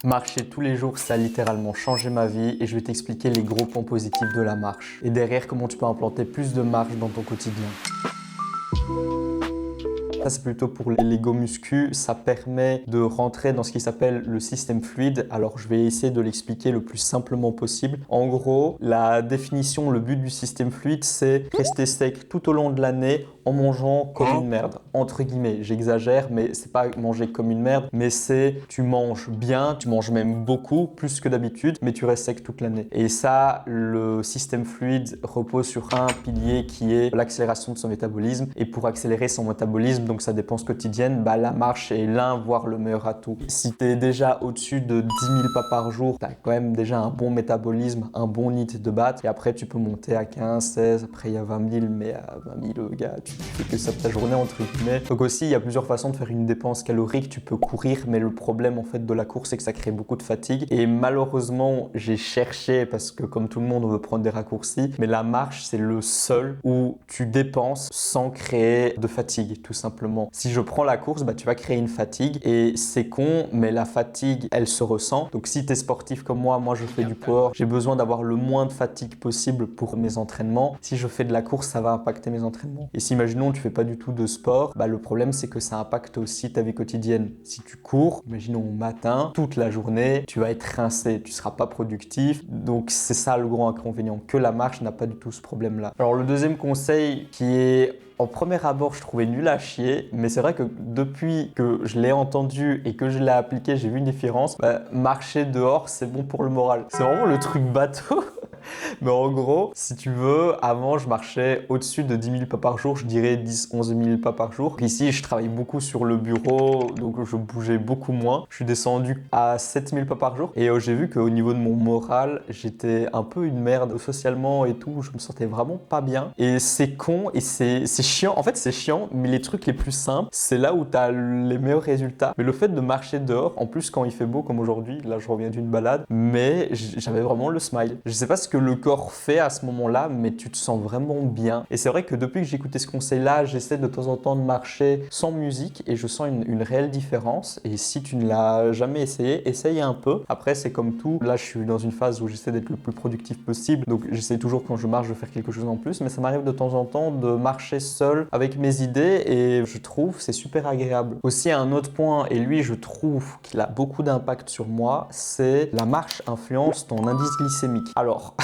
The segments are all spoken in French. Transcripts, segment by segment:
Marcher tous les jours, ça a littéralement changé ma vie et je vais t'expliquer les gros points positifs de la marche. Et derrière, comment tu peux implanter plus de marche dans ton quotidien. Ça, c'est plutôt pour les Lego muscu. Ça permet de rentrer dans ce qui s'appelle le système fluide. Alors, je vais essayer de l'expliquer le plus simplement possible. En gros, la définition, le but du système fluide, c'est rester sec tout au long de l'année en mangeant comme une merde. Entre guillemets, j'exagère, mais c'est pas manger comme une merde, mais c'est tu manges bien, tu manges même beaucoup, plus que d'habitude, mais tu restes sec toute l'année. Et ça, le système fluide repose sur un pilier qui est l'accélération de son métabolisme. Et pour accélérer son métabolisme, donc sa dépense quotidienne, la marche est l'un, voire le meilleur atout. Si tu es déjà au-dessus de 10 000 pas par jour, tu as quand même déjà un bon métabolisme, un bon NEAT de base. Et après, tu peux monter à 15, 16, après il y a 20 000, mais à 20 000, gars, tu fais que ça de ta journée, entre guillemets. Donc aussi, il y a plusieurs façons de faire une dépense calorique. Tu peux courir, mais le problème en fait de la course, c'est que ça crée beaucoup de fatigue. Et malheureusement, j'ai cherché, parce que comme tout le monde, on veut prendre des raccourcis, mais la marche, c'est le seul où tu dépenses sans créer de fatigue, tout simplement. Si je prends la course, tu vas créer une fatigue et c'est con, mais la fatigue, elle se ressent. Donc si tu es sportif comme moi je fais du power, j'ai besoin d'avoir le moins de fatigue possible pour mes entraînements. Si je fais de la course, ça va impacter mes entraînements. Et si imaginons tu fais pas du tout de sport, le problème c'est que ça impacte aussi ta vie quotidienne. Si tu cours, imaginons au matin, toute la journée, tu vas être rincé, tu seras pas productif. Donc c'est ça le gros inconvénient, que la marche n'a pas du tout ce problème-là. Alors le deuxième conseil qui est en premier abord, je trouvais nul à chier, mais c'est vrai que depuis que je l'ai entendu et que je l'ai appliqué, j'ai vu une différence. Marcher dehors, c'est bon pour le moral. C'est vraiment le truc bateau. Mais en gros, si tu veux, avant, je marchais au-dessus de 10 000 pas par jour, je dirais 10-11 000 pas par jour. Ici, je travaille beaucoup sur le bureau, donc je bougeais beaucoup moins. Je suis descendu à 7 000 pas par jour et j'ai vu qu'au niveau de mon moral, j'étais un peu une merde socialement et tout. Je me sentais vraiment pas bien. Et c'est con et c'est chiant. En fait, c'est chiant, mais les trucs les plus simples, c'est là où tu as les meilleurs résultats. Mais le fait de marcher dehors, en plus quand il fait beau comme aujourd'hui, là je reviens d'une balade, mais j'avais vraiment le smile. Je sais pas ce que le corps fait à ce moment-là, mais tu te sens vraiment bien. Et c'est vrai que depuis que j'ai écouté ce conseil-là, j'essaie de temps en temps de marcher sans musique et je sens une réelle différence. Et si tu ne l'as jamais essayé, essaye un peu. Après, c'est comme tout. Là, je suis dans une phase où j'essaie d'être le plus productif possible. Donc, j'essaie toujours quand je marche de faire quelque chose en plus. Mais ça m'arrive de temps en temps de marcher seul avec mes idées et je trouve c'est super agréable. Aussi, un autre point, et lui, je trouve qu'il a beaucoup d'impact sur moi, c'est la marche influence ton indice glycémique. Alors,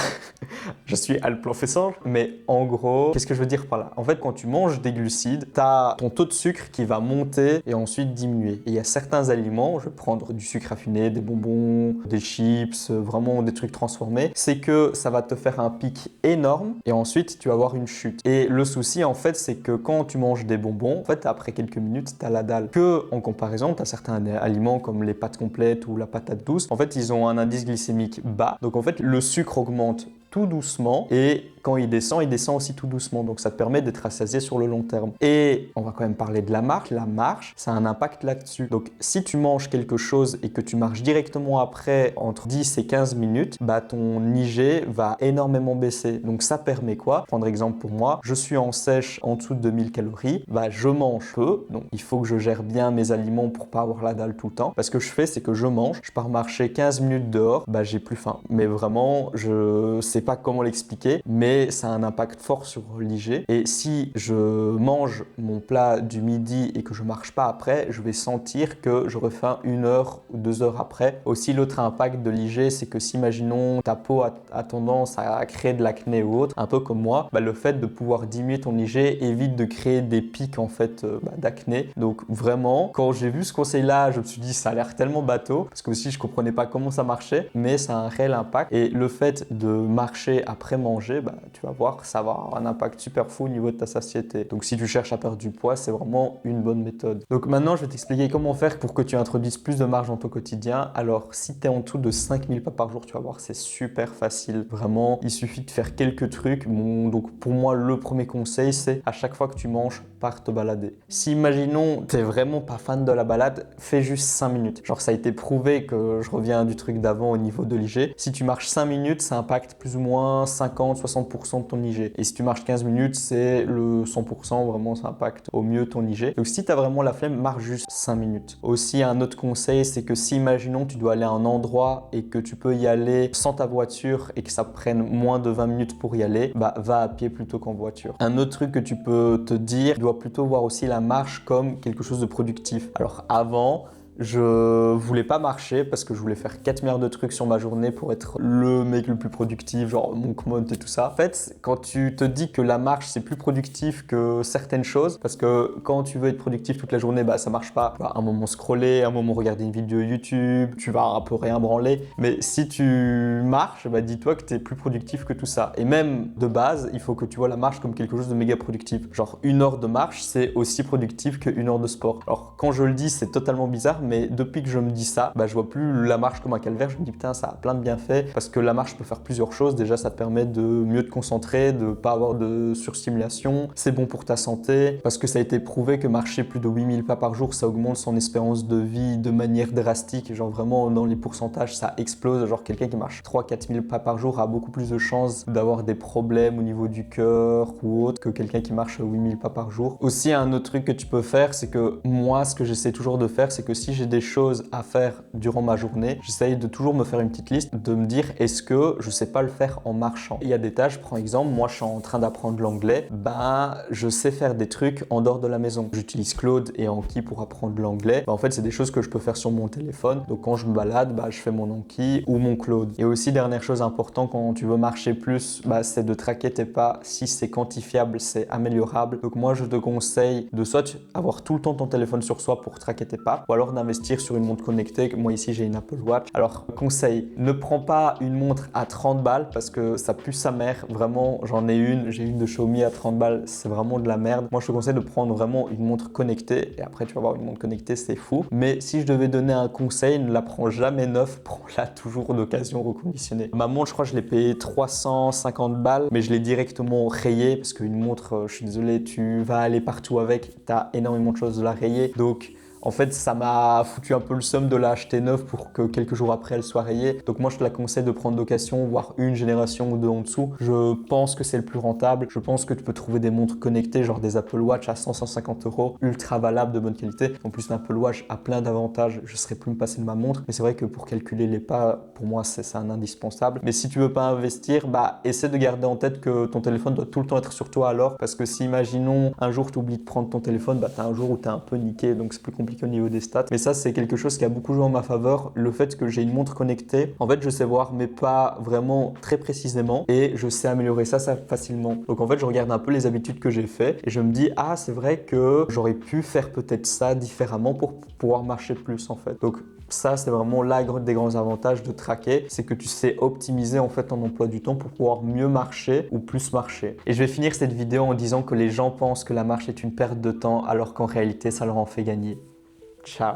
je suis le professeur, mais en gros, qu'est-ce que je veux dire par là? En fait, quand tu manges des glucides, tu as ton taux de sucre qui va monter et ensuite diminuer. Et il y a certains aliments, je vais prendre du sucre raffiné, des bonbons, des chips, vraiment des trucs transformés, c'est que ça va te faire un pic énorme et ensuite tu vas avoir une chute. Et le souci, en fait, c'est que quand tu manges des bonbons, en fait, après quelques minutes, tu as la dalle. Que en comparaison, tu as certains aliments comme les pâtes complètes ou la patate douce, en fait, ils ont un indice glycémique bas. Donc, en fait, le sucre augmente tout doucement et quand il descend aussi tout doucement. Donc ça te permet d'être rassasié sur le long terme. Et on va quand même parler de la marche. La marche, ça a un impact là-dessus. Donc si tu manges quelque chose et que tu marches directement après entre 10 et 15 minutes, ton IG va énormément baisser. Donc ça permet quoi? Prendre exemple pour moi, je suis en sèche en dessous de 2000 calories, je mange peu. Donc il faut que je gère bien mes aliments pour pas avoir la dalle tout le temps. Parce que je fais, c'est que je mange, je pars marcher 15 minutes dehors, j'ai plus faim. Mais vraiment, je sais pas comment l'expliquer, mais ça a un impact fort sur l'IG. Et si je mange mon plat du midi et que je marche pas après, je vais sentir que j'aurai faim 1 heure ou 2 heures après. Aussi, l'autre impact de l'IG, c'est que si, imaginons, ta peau a tendance à créer de l'acné ou autre, un peu comme moi, le fait de pouvoir diminuer ton IG évite de créer des pics en fait d'acné. Donc vraiment, quand j'ai vu ce conseil-là, je me suis dit ça a l'air tellement bateau, parce que aussi je comprenais pas comment ça marchait, mais ça a un réel impact. Et le fait de marcher après manger, tu vas voir que ça va avoir un impact super fou au niveau de ta satiété. Donc si tu cherches à perdre du poids, c'est vraiment une bonne méthode. Donc maintenant, je vais t'expliquer comment faire pour que tu introduises plus de marge dans ton quotidien. Alors si tu es en dessous de 5000 pas par jour, tu vas voir, c'est super facile. Vraiment, il suffit de faire quelques trucs. Donc pour moi, le premier conseil, c'est à chaque fois que tu manges, pars te balader. Si imaginons, tu n'es vraiment pas fan de la balade, fais juste 5 minutes. Genre ça a été prouvé que je reviens du truc d'avant au niveau de l'IG. Si tu marches 5 minutes, ça impacte plus ou moins 50-60% 100% de ton IG. Et si tu marches 15 minutes, c'est le 100%, vraiment ça impacte au mieux ton IG. Donc si tu as vraiment la flemme, marche juste 5 minutes. Aussi, un autre conseil, c'est que si imaginons tu dois aller à un endroit et que tu peux y aller sans ta voiture et que ça prenne moins de 20 minutes pour y aller, bah va à pied plutôt qu'en voiture. Un autre truc que tu peux te dire, tu dois plutôt voir aussi la marche comme quelque chose de productif. Alors avant, je voulais pas marcher parce que je voulais faire 4 milliards de trucs sur ma journée pour être le mec le plus productif, genre mon commode et tout ça. En fait, quand tu te dis que la marche c'est plus productif que certaines choses, parce que quand tu veux être productif toute la journée, bah ça marche pas. Tu vas un moment scroller, un moment regarder une vidéo YouTube, tu vas un peu rien branler. Mais si tu marches, bah dis-toi que tu es plus productif que tout ça. Et même de base, il faut que tu vois la marche comme quelque chose de méga productif. Genre 1 heure de marche, c'est aussi productif que 1 heure de sport. Alors quand je le dis, c'est totalement bizarre, mais depuis que je me dis ça, bah, je vois plus la marche comme un calvaire. Je me dis putain, ça a plein de bienfaits parce que la marche peut faire plusieurs choses. Déjà, ça te permet de mieux te concentrer, de pas avoir de surstimulation. C'est bon pour ta santé parce que ça a été prouvé que marcher plus de 8000 pas par jour, ça augmente son espérance de vie de manière drastique. Genre vraiment, dans les pourcentages, ça explose. Genre quelqu'un qui marche 3-4 000 pas par jour a beaucoup plus de chances d'avoir des problèmes au niveau du cœur ou autre que quelqu'un qui marche 8000 pas par jour. Aussi, un autre truc que tu peux faire, c'est que moi, ce que j'essaie toujours de faire, c'est que si j'ai des choses à faire durant ma journée, j'essaye de toujours me faire une petite liste, de me dire est-ce que je sais pas le faire en marchant. Il y a des tâches, par exemple, moi je suis en train d'apprendre l'anglais, bah je sais faire des trucs en dehors de la maison. J'utilise Claude et Anki pour apprendre l'anglais. Bah, en fait, c'est des choses que je peux faire sur mon téléphone. Donc quand je me balade, bah je fais mon Anki ou mon Claude. Et aussi, dernière chose importante quand tu veux marcher plus, bah c'est de traquer tes pas. Si c'est quantifiable, c'est améliorable. Donc moi, je te conseille de soit avoir tout le temps ton téléphone sur soi pour traquer tes pas, ou alors d'investir sur une montre connectée. Moi ici j'ai une Apple Watch. Alors conseil, ne prends pas une montre à 30 balles parce que ça pue sa mère. Vraiment, j'en ai une, j'ai une de Xiaomi à 30 balles, c'est vraiment de la merde. Moi je te conseille de prendre vraiment une montre connectée et après tu vas avoir une montre connectée, c'est fou. Mais si je devais donner un conseil, ne la prends jamais neuve, prends-la toujours d'occasion reconditionnée. Ma montre, je crois que je l'ai payée 350 balles, mais je l'ai directement rayée parce qu'une montre, je suis désolé, tu vas aller partout avec, tu as énormément de choses de la rayer. Donc en fait, ça m'a foutu un peu le seum de l'acheter neuve pour que quelques jours après, elle soit rayée. Donc moi, je te la conseille de prendre d'occasion, voire une génération ou deux en dessous. Je pense que c'est le plus rentable. Je pense que tu peux trouver des montres connectées, genre des Apple Watch à 100-150 €, ultra valables, de bonne qualité. En plus, l'Apple Watch a plein d'avantages. Je ne serais plus me passer de ma montre. Mais c'est vrai que pour calculer les pas, pour moi, c'est un indispensable. Mais si tu veux pas investir, bah essaie de garder en tête que ton téléphone doit tout le temps être sur toi alors. Parce que si, imaginons, un jour, tu oublies de prendre ton téléphone, bah tu as un jour où tu es un peu niqué. Donc c'est plus compliqué au niveau des stats. Mais ça, c'est quelque chose qui a beaucoup joué en ma faveur. Le fait que j'ai une montre connectée, en fait, je sais voir mes pas vraiment très précisément et je sais améliorer ça facilement. Donc en fait, je regarde un peu les habitudes que j'ai fait et je me dis, ah, c'est vrai que j'aurais pu faire peut-être ça différemment pour pouvoir marcher plus en fait. Donc ça, c'est vraiment l'un des grands avantages de traquer, c'est que tu sais optimiser en fait ton emploi du temps pour pouvoir mieux marcher ou plus marcher. Et je vais finir cette vidéo en disant que les gens pensent que la marche est une perte de temps alors qu'en réalité, ça leur en fait gagner. Ciao.